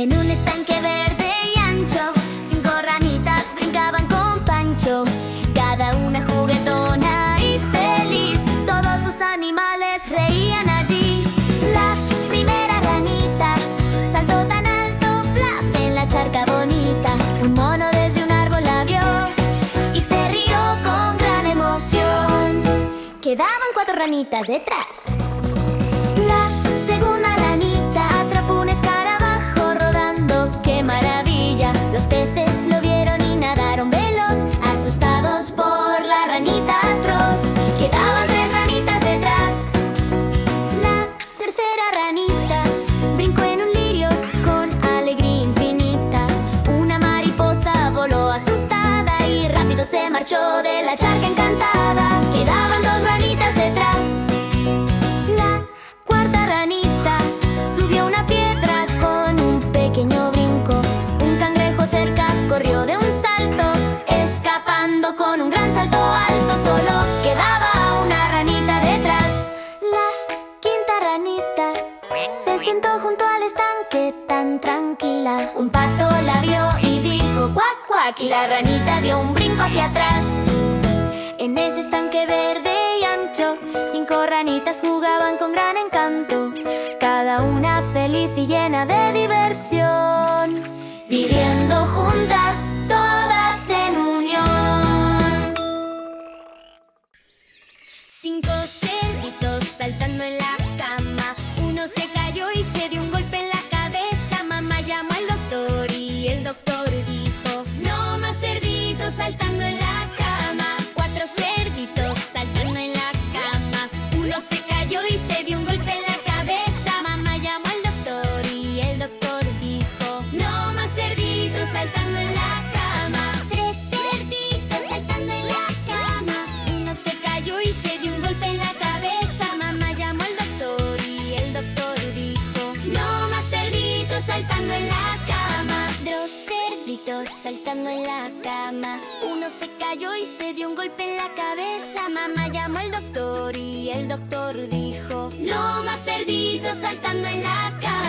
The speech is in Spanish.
En un estanque verde y ancho, 5 ranitas brincaban con Pancho. Cada una juguetona y feliz, todos los animales reían allí. La primera ranita saltó tan alto, plaf, en la charca bonita. Un mono desde un árbol la vio y se rió con gran emoción. Quedaban 4 ranitas detrás. La segunda ranita atrapó un escarabajo rodando. ¡Qué maravilla! Los peces lo vieron y nadaron veloz, asustados por la ranita atroz. Quedaban 3 ranitas detrás. La tercera ranita brincó en un lirio con alegría infinita. Una mariposa voló asustada y rápido se marchó de la charca encantada. Quedaban 2 ranitas detrás. La cuarta ranita subió una piedra con un pequeño brinco. Un cangrejo cerca corrió de un salto, escapando con un gran salto alto. Solo quedaba una ranita detrás. La quinta ranita se sentó junto al estanque tan tranquila. Un pato la vio y dijo cuac, cuac, y la ranita dio un brinco hacia atrás. En ese estanque verde y ancho, 5 ranitas jugaban con gran encanto, cada una feliz y llena de diversión, viviendo juntas, todas en unión. 5 cerditos saltando en la cama. Uno se cayó y se dio un golpe en la cabeza. Mamá llamó al doctor y el doctor dijo: no más cerditos saltando en la cama. 4 cerditos saltando en la cama. Uno se cayó y se dio un golpe en la cabeza. Mamá llamó al doctor y el doctor dijo: no más cerditos saltando en la cama. 3 cerditos saltando en la cama. Uno se cayó y se dio un golpe en la cabeza. Mamá llamó al doctor y el doctor dijo: no más cerditos saltando en la cama. 2 cerditos saltando en la cama. Uno se cayó y se dio un golpe en la cabeza. Mamá llamó al doctor y el doctor dijo: no más cerditos saltando en la cama.